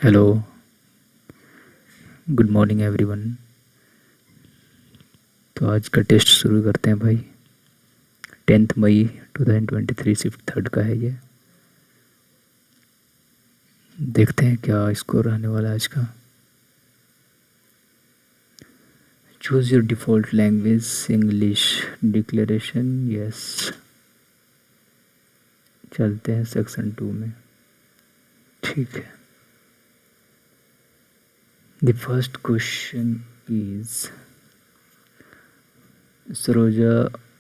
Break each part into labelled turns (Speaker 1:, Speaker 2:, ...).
Speaker 1: Hello, good morning everyone. तो आज का टेस्ट शुरू करते हैं भाई। 10 मई 2023 शिफ्ट थर्ड का है ये। देखते हैं क्या स्कोर आने वाला है आज का। Choose your default language English declaration yes. चलते हैं सेक्शन 2 में। ठीक है। The first question is Saroja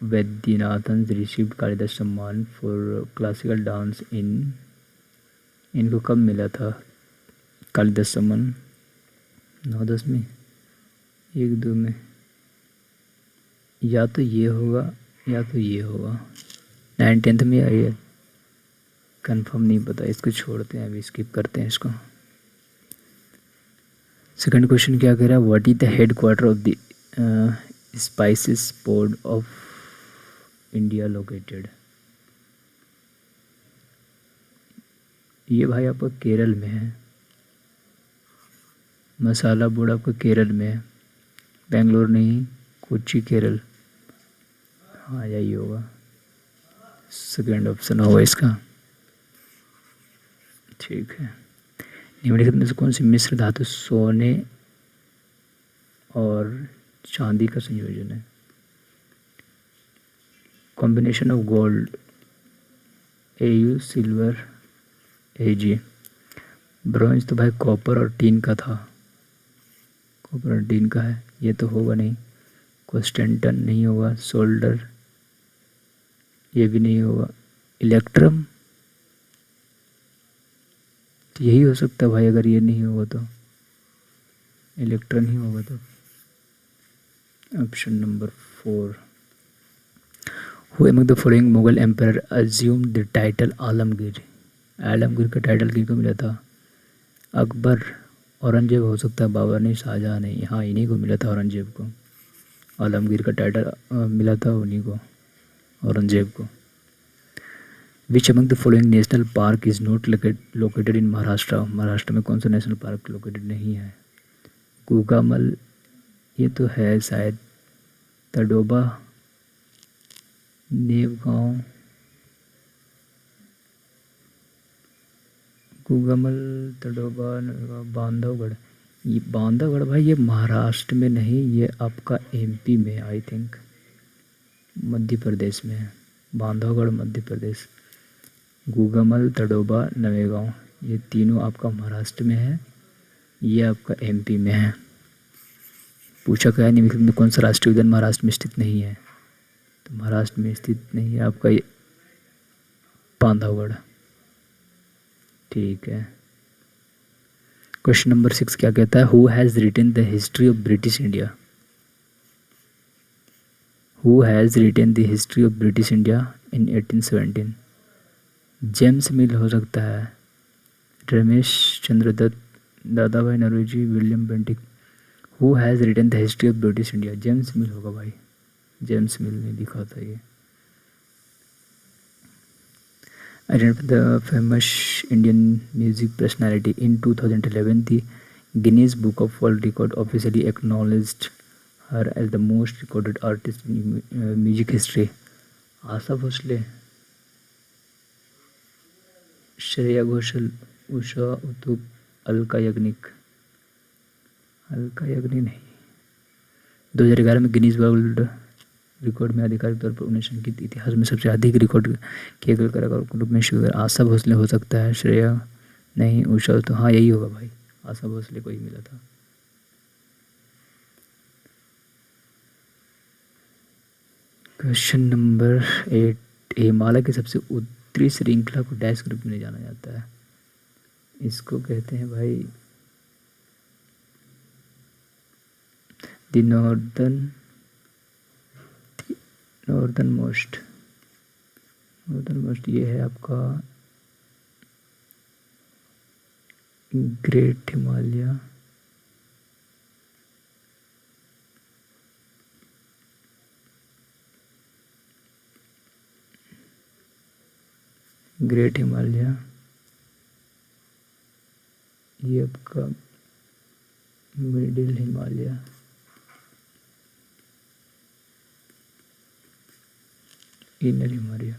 Speaker 1: Vaidyanathan received Kalidas सम्मान फॉर क्लासिकल डांस इन। इनको कब मिला था कालिदास सम्मान? 9-10 में, 1-2 में। या तो ये होगा या तो ये होगा। 9-10 में आई है, कंफर्म नहीं पता। इसको छोड़ते हैं, अभी स्किप करते हैं इसको। सेकंड क्वेश्चन क्या कह रहा है? What is the head quarter of the spices board of India located? ये भाई आपका केरल में है। मसाला बोर्ड आपका केरल में है, बेंगलोर नहीं, कोच्चि केरल। हाँ यही होगा, सेकेंड ऑप्शन होगा इसका। ठीक है। निम्नलिखित में से कौन सी मिश्र धातु सोने और चांदी का संयोजन है? Combination of gold AU silver AG। Bronze तो भाई कॉपर और टीन का था, कॉपर और टीन का है, ये तो होगा नहीं। क्वेस्टेंटन नहीं होगा, सोल्डर ये भी नहीं होगा, इलेक्ट्रम तो यही हो सकता है भाई। अगर ये नहीं होगा तो इलेक्ट्रॉन ही होगा। तो option number 4। Who among the following Mughal empire assume the title Alamgir? Alamgir का टाइटल किसको मिला था? अकबर, औरंगजेब हो सकता है, बाबर नहीं, शाहजहाँ नहीं। हाँ इन्हीं को मिला था, औरंगजेब को। आलमगीर का टाइटल मिला था उन्हीं को, औरंगजेब को। विच among the following national park is not located in Maharashtra? Maharashtra में कौन सा नेशनल पार्क लोकेटेड नहीं है? गुगामल ये तो है शायद, तडोबा, नेवगांव, गुगामल, तडोबा, नेवगांव, बांधवगढ़। ये बांधवगढ़ भाई ये महाराष्ट्र में नहीं, ये आपका MP में, आई थिंक मध्य प्रदेश में है। बांधवगढ़ मध्य प्रदेश। गुगामल, तडोबा, नवेगांव ये तीनों आपका महाराष्ट्र में है, ये आपका MP में है। पूछा गया निम्नलिखित में कौन सा राष्ट्रीय उद्यान महाराष्ट्र में स्थित नहीं है? तो महाराष्ट्र में स्थित नहीं है आपका ये बांधवगढ़। ठीक है। क्वेश्चन नंबर 6 क्या कहता है? Who has written the history of British India? Who has written the history of British India in 1817? James Mill हो सकता है, Ramesh Chandra Dutt, Dadabhai Naoroji, William Bentinck. Who has written the history of British India? James Mill होगा भाई, James मिल ने लिखा था ये। Identify the famous Indian music personality. In 2011, the Guinness Book of World Record officially acknowledged her as the most recorded artist in music history. Asha Bhosle, Shreya Ghoshal, Usha Uthup, Alka Yagnik. Alka Yagnik नहीं। 2011 में Guinness world record में आधिकारिक तौर पर उन्हें इतिहास में सबसे अधिक रिकॉर्ड किए गए कलाकार के रूप में स्वीकार। आशा भोसले हो सकता है, श्रेया नहीं, उषा तो हाँ यही होगा भाई, आशा भोसले को ही मिला था। Question number 8। हिमालय की सबसे उत्तरी श्रृंखला को डैश के रूप में जाना जाता है? इसको कहते हैं भाई द नॉर्दर्न मोस्ट। ये है आपका ग्रेट हिमालय, ग्रेट हिमालय ये आपका मिडिल हिमालय, इनर हिमालय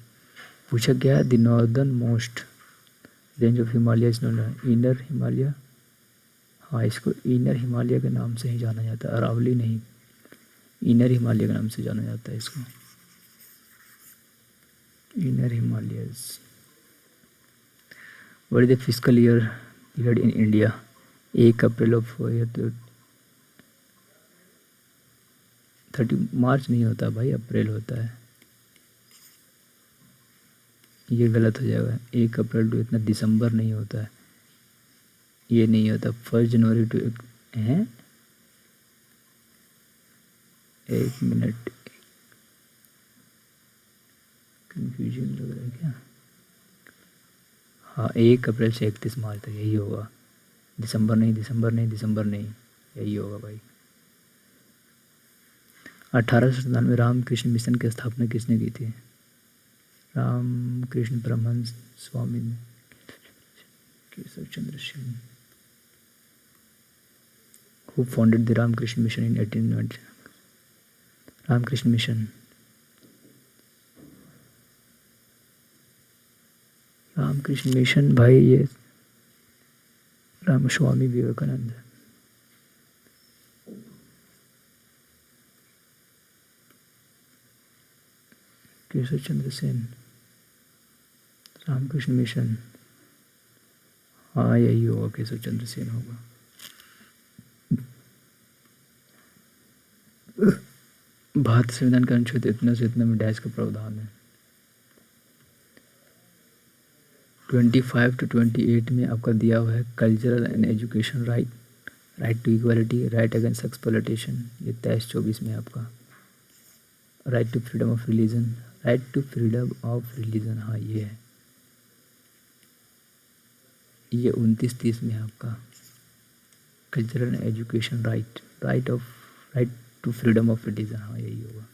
Speaker 1: पूछा गया। The northern most range of Himalaya is known inner Himalaya. हाँ, इसको इनर हिमालय के नाम से ही जाना जाता है, अरावली नहीं, इनर हिमालय के नाम से जाना जाता है इसको, inner Himalayas. What is the physical year period in India? 1 April of year तो 30 मार्च नहीं होता भाई, अप्रैल होता है, ये गलत हो जाएगा। 1 अप्रैल टू इतना दिसंबर नहीं होता है, ये नहीं होता। 1 जनवरी टू हैं, 1 मिनट, कंफ्यूजन लग रहा है क्या? हाँ, 1 अप्रैल से 31 मार्च तक यही होगा, दिसंबर नहीं, दिसंबर नहीं, दिसंबर नहीं, यही होगा भाई। 1897 में रामकृष्ण मिशन की स्थापना किसने की थी? Ramakrishna Paramahansa Swami Keshav Chandra Sen. Who founded the Ramakrishna Mission in 1890? Ramakrishna Mission, Ramakrishna Mission भाई ये रामस्वामी विवेकानंद। केशव चंद्र सेन, रामकृष्ण मिशन, हाँ यही होगा, केशव चंद्र सेन होगा। भारत संविधान का अनुच्छेद इतना से इतना में डैश का प्रावधान है। 25 to 28 में आपका दिया हुआ है cultural and education right, right to equality, right against exploitation. ये 23-24 में आपका right to freedom of religion, right to freedom of religion, हाँ ये है। ये 29-30 में आपका cultural and education right, right to freedom of religion, हाँ यही होगा।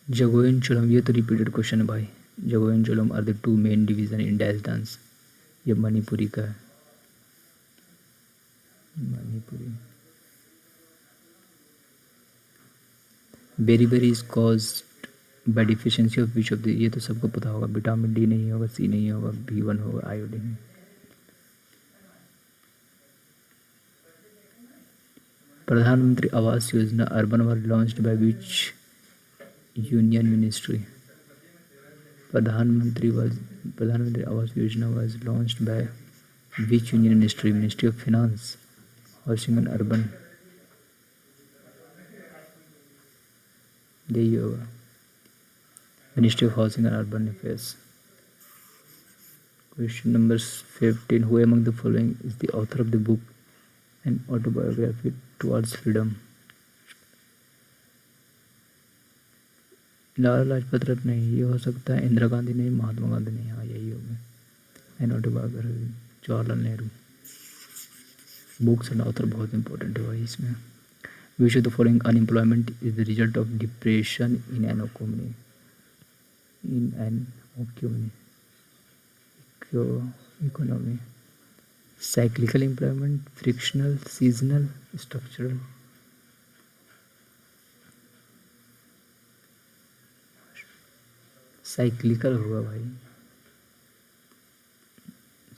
Speaker 1: जगोइन चोलम, ये तो रिपीटेड क्वेश्चन है भाई। जगोइन Cholom are the 2 main division in dash dance, ये मणिपुरी का है, Manipuri. Beri is caused by deficiency of which of the, ये तो सबको पता होगा, विटामिन डी नहीं होगा, सी नहीं होगा, B1 होगा, iodine. Pradhanmantri Awas Yojana urban were launched by which union ministry? Pradhanmantri Awas Yojana was launched by which union ministry? Ministry of finance, housing and urban, यही होगा, ministry of housing and urban affairs. Question number 15, who among the following is the author of the book an autobiography towards freedom? Lala Lajpat Rai नहीं, ये हो सकता है। इंदिरा गांधी नहीं, महात्मा गांधी नहीं, हाँ यही होगा, an autobiography, Jawaharlal Nehru. Books and author बहुत इंपॉर्टेंट है भाई इसमें। Which of the following unemployment is the result of depression in an economy? Cyclical employment, frictional, seasonal, structural? Cyclical होगा भाई,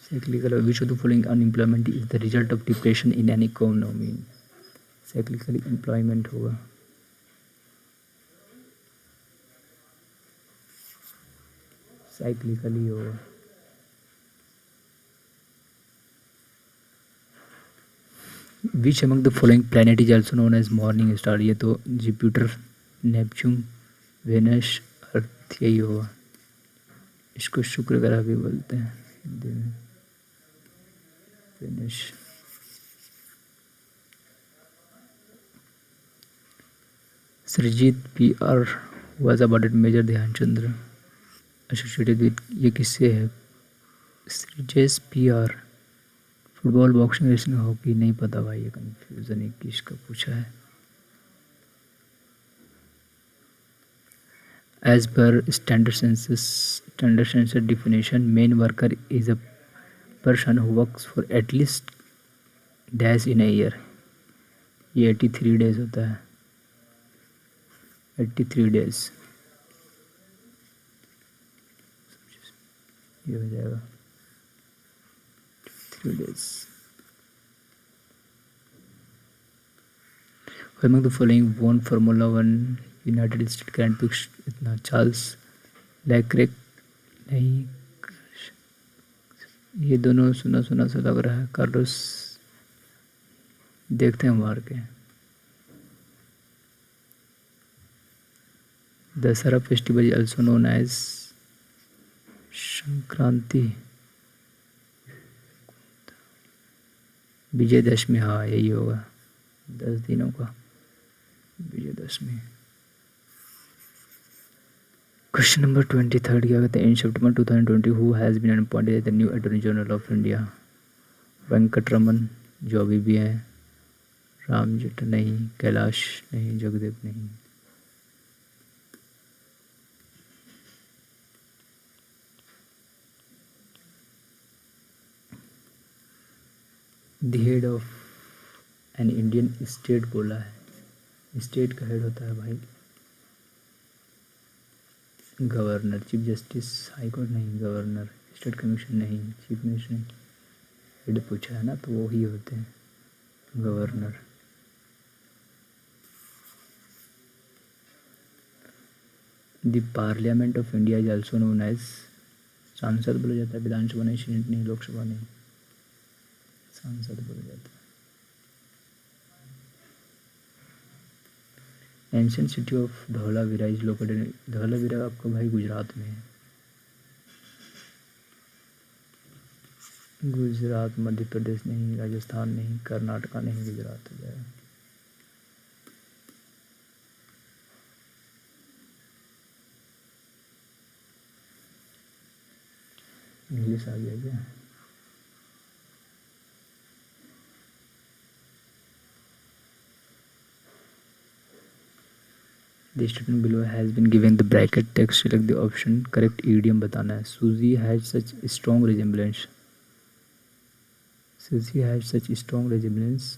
Speaker 1: cyclical. Which of the following unemployment is the result of depression in an economy? Cyclical employment होगा। Cyclical ही होगा। Which among the following planet is also known as morning star? ये तो Jupiter, Neptune, Venus, अर्थ, यही होगा। इसको शुक्र ग्रह भी बोलते हैं हिंदी में, Venus. Srijit PR was awarded Major Dhyanchandra associated with, ये किससे है? Sreejesh PR, football, boxing, wrestling, hockey, नहीं पता भाई, ये कंफ्यूजन है किसका पूछा है। As per standard census definition, main worker is a person who works for at least days in a year. ये 83 डेज होता है, 83 डेज ये हो जाएगा 3 days. Among the following won Formula One United state grand prix इतना Charles Leclerc नहीं, ये दोनों सुना सुना सा लग रहा है. कार्लोस देखते हैं मार के. Dussehra festival also known as Sankranti, Vijayadashami. हाँ यही होगा, 10 दिनों का विजयदशमी. क्वेश्चन नंबर 23 क्या कहते हैं? In September 2020 who has been appointed as the new attorney general of India? Venkataraman जो अभी भी हैं, राम जेठ नहीं, कैलाश नहीं, जगदेव नहीं. The head of an Indian state बोला है, स्टेट का हेड होता है भाई governor. Chief justice high court नहीं, गवर्नर. स्टेट कमीशन नहीं, चीफ मिनिस्टर नहीं. हेड पूछा है ना तो वो ही होते हैं, governor. The parliament of India is also known as, Sansad बोला जाता है, विधानसभा नहीं, सीनेट नहीं, लोकसभा नहीं, सांसद बोला जाता है. Ancient city of Dholavira is located, Dholavira आपका भाई गुजरात में है. गुजरात, मध्य प्रदेश नहीं, राजस्थान नहीं, कर्नाटका नहीं, गुजरात हो जाएगा. इंग्लिश आ गया क्या? The statement below has been given the bracket text. Select the option. Correct idiom बताना है. Susie has such strong resemblance. Susie has such strong resemblance.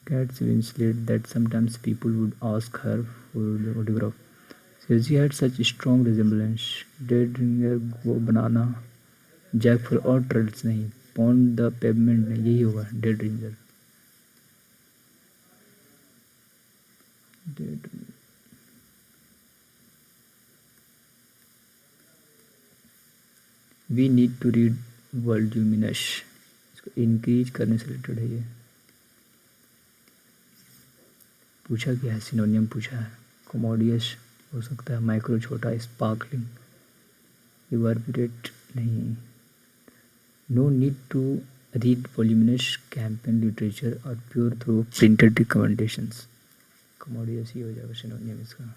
Speaker 1: Kate Winslet that sometimes people would ask her for the autograph. Susie had such strong resemblance. Dead ringer go banana. Jack for और trades नहीं. Pound the pavement नहीं, यही होगा dead ringer. Dead ringer. We need to read voluminous, इसको increase करने से related है. ये पूछा क्या है? सिनोनियम पूछा है. कोमोडियस हो सकता है, माइक्रो छोटा, स्पार्कलिंग, रिवर्बरेट नहीं. No need to read voluminous campaign literature और pore through printed recommendations. Commodious ही हो जाएगा सिनोनियम इसका.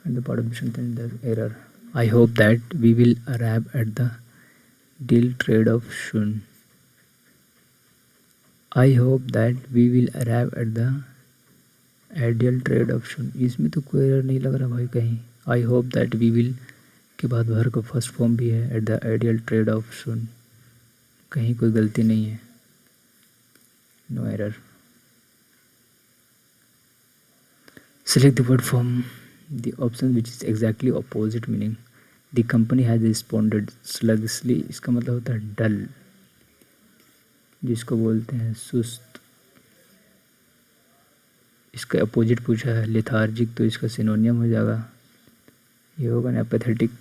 Speaker 1: And the part of the sentence is error. I hope that we will arrive at the deal trade-off soon. I hope that we will arrive at the ideal trade-off soon. इसमें तो कोई error नहीं लग रहा भाई कहीं. I hope that we will के बाद वर्ब का फर्स्ट फॉर्म भी है, at the ideal trade-off soon. कहीं कोई गलती नहीं है. No error. Select the word from the option which is exactly opposite meaning. The company has responded sluggishly. इसका मतलब होता है डल, जिसको बोलते हैं सुस्त. इसका अपोजिट पूछा है लेथार्जिक, तो इसका सिनोनियम हो जाएगा, ये होगा ना एपैथेटिक.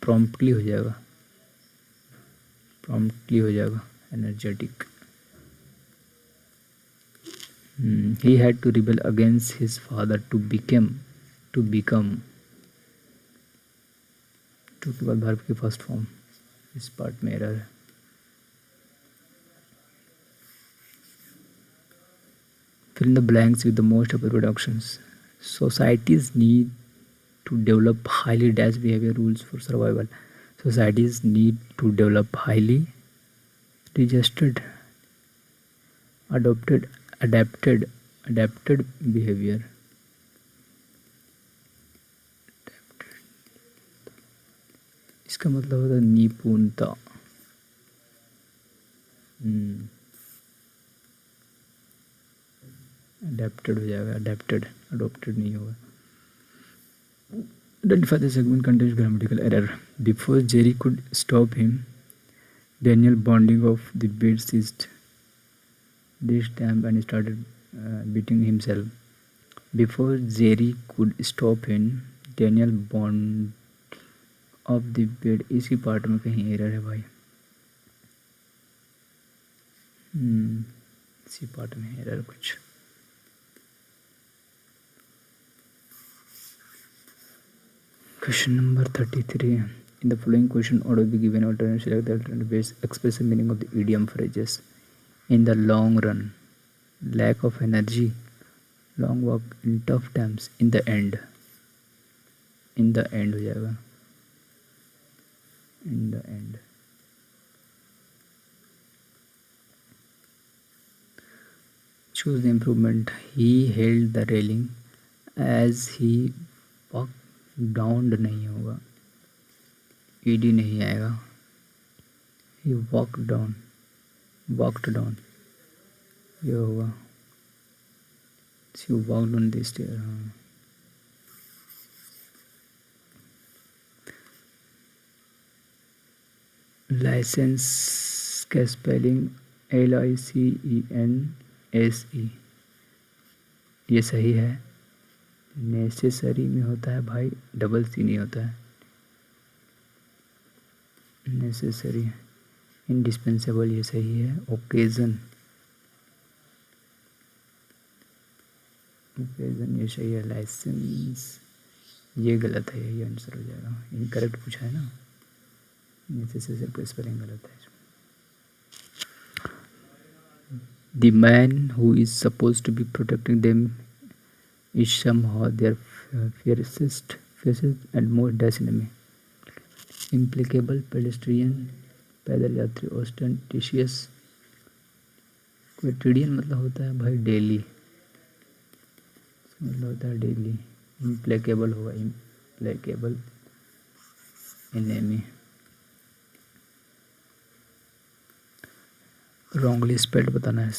Speaker 1: प्रॉम्प्टली हो जाएगा, प्रॉम्प्टली हो जाएगा energetic. He had to rebel against his father to become. To के बाद वर्ब की फर्स्ट फॉर्म, इस पार्ट में एरर है. Fill in the blanks with the most appropriate options. Societies need to develop highly dash behavior rules for survival. Societies need to develop highly registered adopted, adapted behavior, इसका मतलब होता है निपुणता। Adapted हो जाएगा, adapted, adopted नहीं होगा। Identify the segment contains grammatical error. Before Jerry could stop him, Daniel bonding of the bed seized this stamp and started beating himself. Before Jerry could stop him, Daniel bond of the bed, इसी part में कहीं error है भाई। इसी part में error कुछ। Question number 33. In the following question, order be given alternate, select the alternate base, express the meaning of the idiom phrases. In the long run, lack of energy, long walk in tough times, in the end हो जाएगा, in the end. Choose the improvement. He held the railing as he walked down, नहीं होगा, ed नहीं आएगा। He walked down ये होगा। She walked on the stair, हाँ। Licence का स्पेलिंग LICENSE, ये सही है। नेसेसरी में होता है भाई, डबल सी नहीं होता है, नेसेसरी। इंडिस्पेंसेबल ये सही है। ओकेजन ये सही है। लाइसेंस ये गलत है, यही आंसर हो जाएगा। इनकरेक्ट पूछा है ना, नेसेसरी का स्पेलिंग गलत है। The man who is supposed to be protecting them is somehow their fiercest and most dash enemy. Implacable, pedestrian, पैदल यात्री, ostentatious। quotidian मतलब होता है भाई डेली, मतलब होता है डेली। implacable होगा, implacable enemy। wrongly spelled बताना है।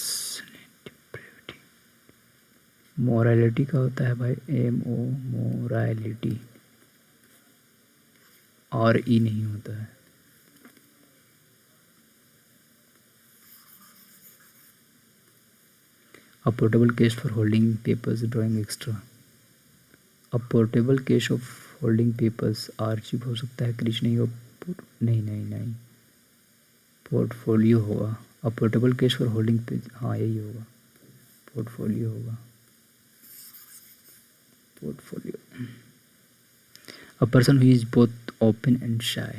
Speaker 1: मोरालिटी का होता है भाई MO, मोरालिटी, और ई नहीं होता है। A portable case for holding papers, drawing extra। A portable case of holding papers, archive हो सकता है, क्रिच नहीं हो, नहीं पोर्टफोलियो होगा। A portable case for holding page, हाँ यही होगा, पोर्टफोलियो होगा, portfolio. A person who is both open and shy,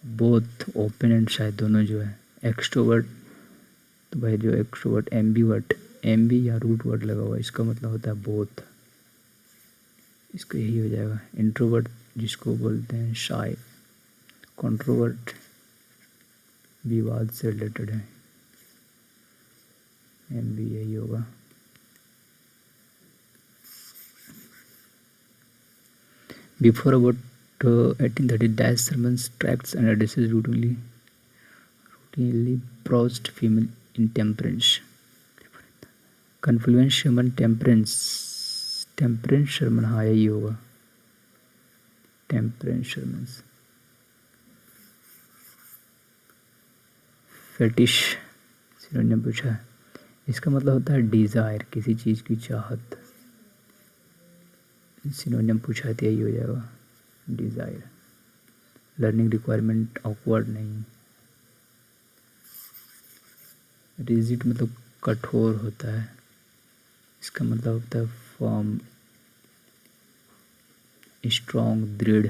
Speaker 1: both open and shy दोनों जो है। एक्सट्रोवर्ट तो भाई जो एक्सट्रोवर्ट, एम्बीवर्ट, एम्बी या रूट वर्ड लगा हुआ, इसका मतलब होता है बोथ, इसका यही हो जाएगा। इंट्रोवर्ट जिसको बोलते हैं शाय। कंट्रोवर्ट विवाद से रिलेटेड है, एम्बी यही होगा। Before about 1830, dash sermons, tracts and addresses routinely browsed female intemperance। Confluence sermon, temperance sermon, हाँ यही होगा, temperance sermons। फेटिश सिनोनिम पूछा है, इसका मतलब होता है डिज़ायर, किसी चीज़ की चाहत। सिनोनिम पूछा है तो यही हो जाएगा, डिज़ायर। लर्निंग रिक्वायरमेंट, ऑकवर्ड नहीं। रिजिड मतलब कठोर होता है, इसका मतलब होता है फॉर्म, स्ट्रॉन्ग, दृढ़।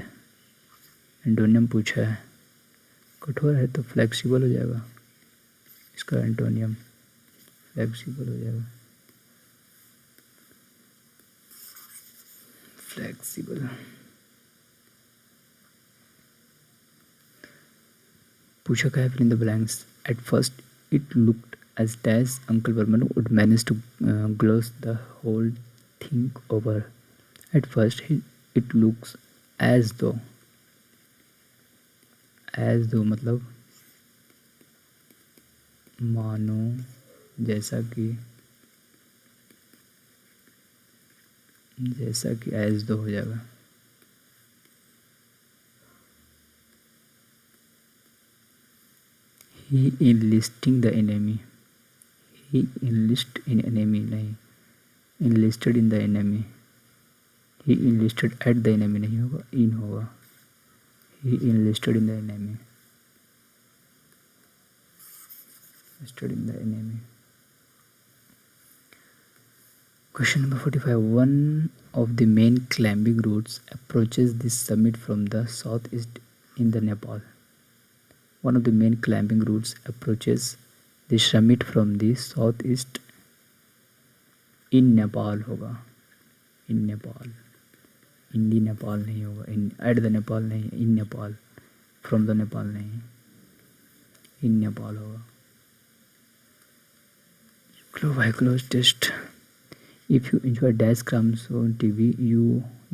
Speaker 1: एंटोनियम पूछा है, कठोर है तो फ्लेक्सिबल हो जाएगा, इसका एंटोनियम फ्लेक्सिबल हो जाएगा, फ्लेक्सिबल। पूछा क्या है, fill in the blanks. At first it looked as dash Uncle Verma would manage to gloss the whole thing over. At first, it looks as though मतलब मानो जैसा कि एज दो हो जाएगा। He enlisting the enemy, he enlist in enemy नहीं, enlisted in the enemy, he enlisted at the enemy नहीं होगा, इन होगा। He enlisted in the enemy, enlisted in the enemy. Question number 45. One of the main climbing routes approaches this summit from the southeast in the Nepal. One of the main climbing routes approaches the summit from the southeast in Nepal होगा, in Nepal, in the Nepal नहीं होगा, in at the Nepal नहीं, in Nepal, from the Nepal नहीं, in Nepal होगा। Close test. If you enjoy dash cams on TV, you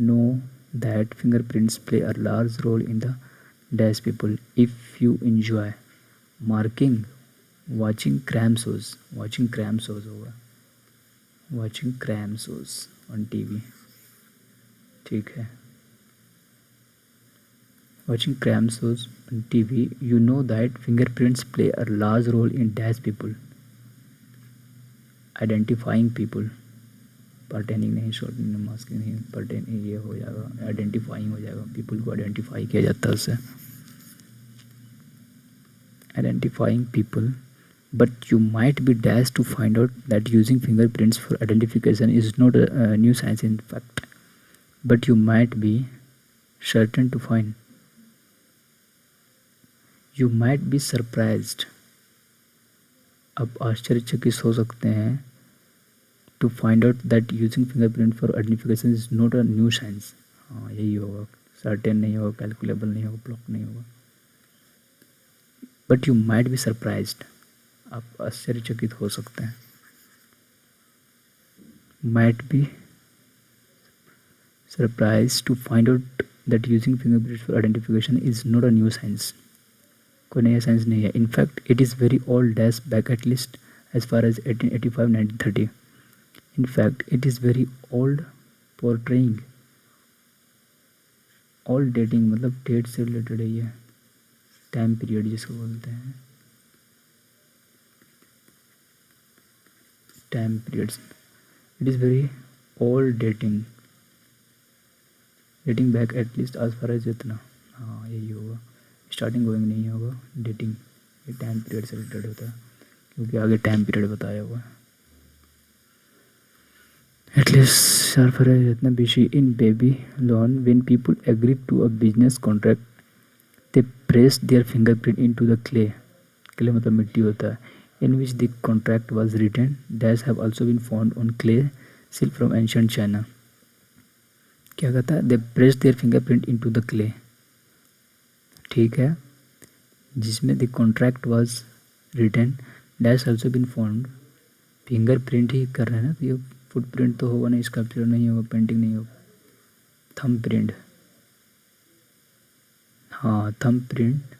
Speaker 1: know that fingerprints play a large role in the dash people. If you enjoy marking, watching cram shows होगा, watching cram shows on TV, ठीक है। Watching cram shows on TV, you know that fingerprints play a large role in dash people, identifying people, pertaining नहीं, shortening masking नहीं, pertain ये हो जाएगा, identifying हो जाएगा, पीपल को आइडेंटिफाई किया जाता है उससे, identifying people. But you might be dash to find out that using fingerprints for identification is not new science in fact, but you might be certain to find, you might be surprised, अब आश्चर्यचकित हो सकते हैं, to find out that using fingerprint for identification is not a new science. हाँ यही होगा, certain नहीं होगा, कैलकुलेबल नहीं होगा, ब्लॉक नहीं होगा। But you might be surprised, आप आश्चर्यचकित हो सकते हैं, might be surprise to find out that using fingerprint for identification is not a new science, कोई नया साइंस नहीं है। In fact it is very old dash back at least as far as 1885-1930। In fact, it is very old, portraying all dating, मतलब date से related है ये, time period जिसको बोलते हैं, time periods. It is very old dating back at least आज far as इतना, हाँ यही होगा, स्टार्टिंग गोइंग नहीं होगा, डेटिंग ये टाइम पीरियड से रिलेटेड होता है, क्योंकि आगे टाइम पीरियड बताया हुआ है। At least surface इतना busy in Babylon when people agreed to a business contract, they pressed their fingerprint into the clay मतलब मिट्टी होता है, in which the contract was written. Dash have also been found on clay still from ancient China. क्या कहता है, they pressed their fingerprint into the clay, ठीक है, जिसमें the contract was written. Dash also been found, fingerprint ही कर रहे हैं ना, तो ये फुटप्रिंट तो होगा नहीं, स्कल्पचर नहीं होगा, पेंटिंग नहीं होगा, थंब प्रिंट, हाँ thumb print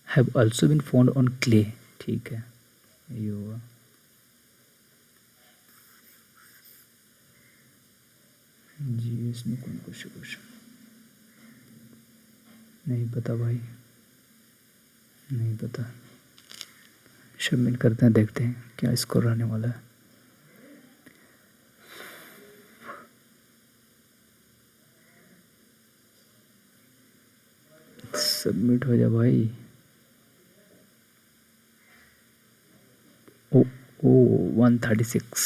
Speaker 1: have also been found on clay, ठीक है ये होगा। जी इसमें कौन क्वेश्चन नहीं पता भाई, नहीं पता, सबमिट करते हैं, देखते हैं क्या स्कोर रहने वाला है। सबमिट हो जा भाई। ओ 136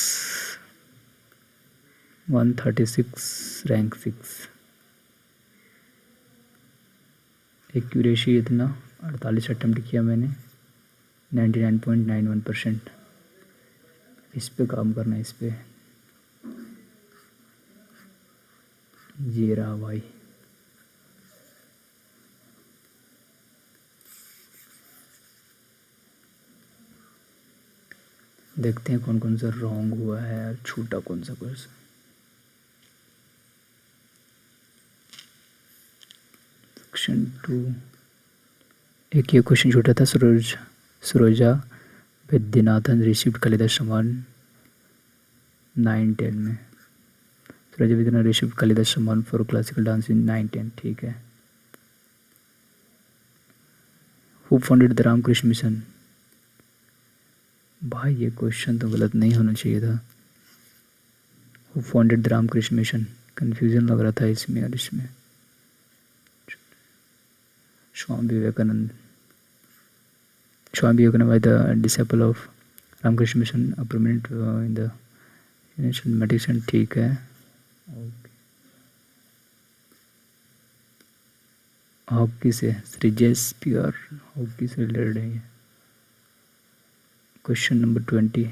Speaker 1: रैंक 6, एक्यूरेसी इतना 48 अटेम्प्ट किया मैंने, 99.91%। इस पे काम करना है, इस पे ये रहा भाई। देखते हैं कौन कौन सा रॉन्ग हुआ है और छूटा कौन सा क्वेश्चन। सेक्शन 2 एक ये क्वेश्चन छूटा था। सरोजा वैद्यनाथन रिसीव्ड कालिदास सम्मान 9-10 में। सरोजा वैद्यनाथन रिसीव्ड कालिदास सम्मान फॉर क्लासिकल डांस इन 9-10, ठीक है। Who founded the Ramakrishna Mission? भाई ये क्वेश्चन तो गलत नहीं होना चाहिए था। Who founded the Ramakrishna Mission, confusion लग रहा था इसमें और इसमें। Swami Vivekananda by the disciple of Ramakrishna Mission, a prominent in the Indian mathematician, ठीक है। हॉकी से श्रीजेश पीआर हॉकी से रिलेटेड है ये। Question number 20।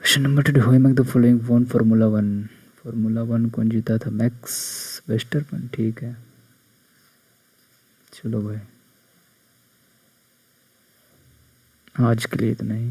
Speaker 1: Question number 20, who among the following von formula 1? Formula 1 कौन जीता था? मैक्स वेस्टरपन, ठीक है। चलो भाई आज के लिए इतना ही।